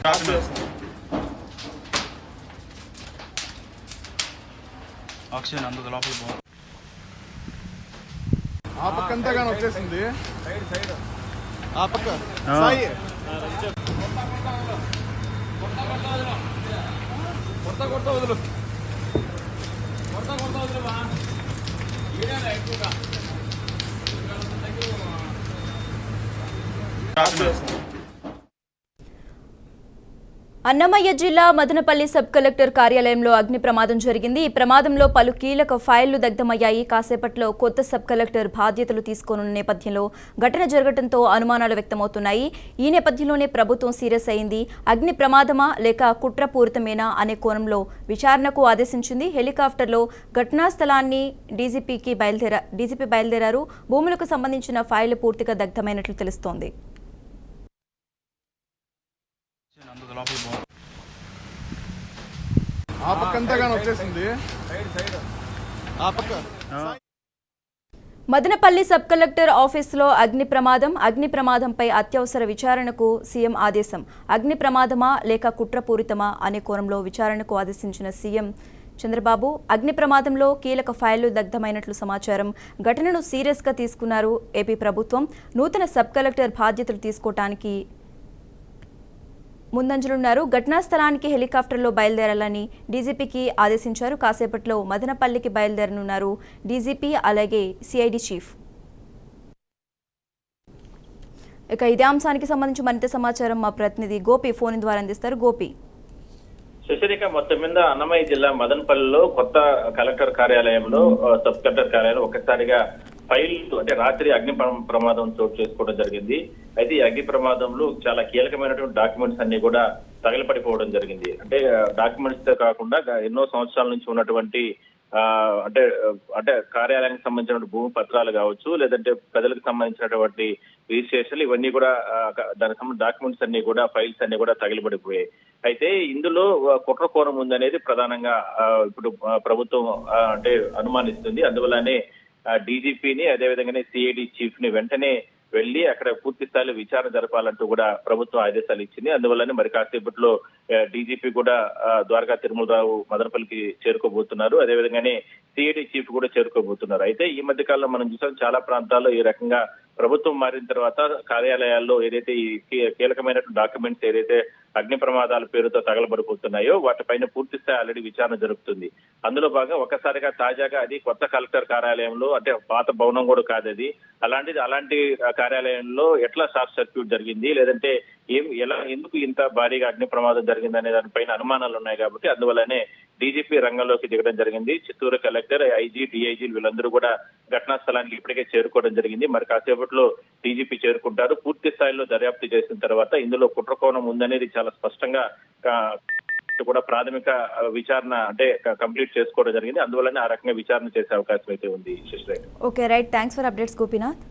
Oxygen అందుకు లోపల పో. ఆ పక్క అంతగానే వచ్చేసింది. ఆ పక్క సాయి కొత్త వదులు అన్నమయ్య జిల్లా మదనపల్లి సబ్ కలెక్టర్ కార్యాలయంలో అగ్ని ప్రమాదం జరిగింది. ఈ ప్రమాదంలో పలు కీలక ఫైళ్లు దగ్ధమయ్యాయి. కాసేపట్లో కొత్త సబ్ కలెక్టర్ బాధ్యతలు తీసుకోనున్న నేపథ్యంలో ఘటన జరగడంతో అనుమానాలు వ్యక్తమవుతున్నాయి. ఈ నేపథ్యంలోనే ప్రభుత్వం సీరియస్ అయింది. అగ్ని ప్రమాదమా లేక కుట్రపూరితమేనా అనే కోణంలో విచారణకు ఆదేశించింది. హెలికాప్టర్లో ఘటనా స్థలాన్ని డీజీపీ బయలుదేరారు. భూములకు సంబంధించిన ఫైళ్లు పూర్తిగా దగ్ధమైనట్లు తెలుస్తోంది. ఆ పక్క అంతగానే వచ్చేసింది. ఆ పక్క మదనపల్లి సబ్ కలెక్టర్ ఆఫీసులో అగ్ని ప్రమాదంపై అత్యవసర విచారణకు సీఎం ఆదేశం. అగ్ని ప్రమాదమా లేక కుట్రపూరితమా అనే కోణంలో విచారణకు ఆదేశించిన సీఎం చంద్రబాబు అగ్ని ప్రమాదంలో కీలక ఫైళ్లు దగ్ధమైనట్లు సమాచారం. ఘటనను సీరియస్గా తీసుకున్నారు ఏపీ ప్రభుత్వం. నూతన సబ్ కలెక్టర్ బాధ్యతలు తీసుకోవటానికి ముందంజలున్నారు. ఘటనా స్థలానికి హెలికాప్టర్లో బయలుదేరాలని డీజీపీకి ఆదేశించారు. కాసేపట్లో మదనపల్లికి బయలుదేరనున్నారు డీజీపీ, అలాగే సిఐడి చీఫ్. ఇక ఇదే అంశానికి సంబంధించి మరింత సమాచారం మా ప్రతినిధి గోపి ఫోన్ ద్వారా అందిస్తారు. గోపి, శశిరేఖ, మొత్తం మీద అన్నమయ్య జిల్లా మదనపల్లిలో కొత్త కలెక్టర్ కార్యాలయంలో సబ్ కలెక్టర్ కార్యాలయం ఒక్కసారిగా ఫైళ్లు అంటే రాత్రి అగ్ని ప్రమాదం చోటు చేసుకోవడం జరిగింది. అయితే ఈ అగ్ని ప్రమాదంలో చాలా కీలకమైనటువంటి డాక్యుమెంట్స్ అన్ని కూడా తగలపడిపోవడం జరిగింది. అంటే డాక్యుమెంట్స్ తో కాకుండా ఎన్నో సంవత్సరాల నుంచి ఉన్నటువంటి అంటే కార్యాలయానికి సంబంధించిన భూమి పత్రాలు కావచ్చు, లేదంటే ప్రజలకు సంబంధించినటువంటి రిజిస్ట్రేషన్లు, ఇవన్నీ కూడా దానికి సంబంధించిన డాక్యుమెంట్స్ అన్ని కూడా ఫైల్స్ అన్ని కూడా తగిలిపడిపోయాయి. అయితే ఇందులో కుట్ర కోణం ఉందనేది ప్రధానంగా ఇప్పుడు ప్రభుత్వం అనుమానిస్తుంది. అందువల్లనే డీజీపీని, అదేవిధంగానే సిఐడి చీఫ్ ని వెంటనే వెళ్లి అక్కడ పూర్తి స్థాయిలో విచారణ జరపాలంటూ కూడా ప్రభుత్వం ఆదేశాలు ఇచ్చింది. అందువల్లనే మరి కాసేపట్లో డీజీపీ కూడా ద్వారకా తిరుమలరావు మదనపల్లికి చేరుకోబోతున్నారు. అదేవిధంగానే సిఐడి చీఫ్ కూడా చేరుకోబోతున్నారు. అయితే ఈ మధ్య కాలంలో మనం చూసాం, చాలా ప్రాంతాల్లో ఈ రకంగా ప్రభుత్వం మారిన తర్వాత కార్యాలయాల్లో ఏదైతే ఈ కీలకమైనటువంటి డాక్యుమెంట్స్ ఏదైతే అగ్ని ప్రమాదాల పేరుతో తగలబడిపోతున్నాయో వాటిపైన పూర్తి స్థాయి ఆల్రెడీ విచారణ జరుగుతుంది. అందులో భాగంగా ఒక్కసారిగా తాజాగా అది కొత్త కలెక్టర్ కార్యాలయంలో, అంటే పాత భవనం కూడా కాదు అది, అలాంటి కార్యాలయంలో ఎట్లా షార్ట్ సర్క్యూట్ జరిగింది, లేదంటే ఎందుకు ఇంత భారీగా అగ్ని ప్రమాదం జరిగింది అనే దానిపైన అనుమానాలు ఉన్నాయి. కాబట్టి అందువల్లనే డీజీపీ రంగంలోకి దిగడం జరిగింది. చిత్తూరు కలెక్టర్, ఐజీ, డిఐజీ వీళ్ళందరూ కూడా ఘటనా స్థలానికి ఇప్పటికే చేరుకోవడం జరిగింది. మరి కాసేపట్లో డీజీపీ చేరుకుంటారు. పూర్తి స్థాయిలో దర్యాప్తు చేసిన తర్వాత ఇందులో కుట్రకోణం ఉందనేది చాలా స్పష్టంగా కూడా ప్రాథమిక విచారణ కంప్లీట్ చేసుకోవడం జరిగింది. అందువల్లనే ఆ రకంగా విచారణ చేసే అవకాశం అయితే ఉంది. Okay, right. Thanks for updates Gopinath.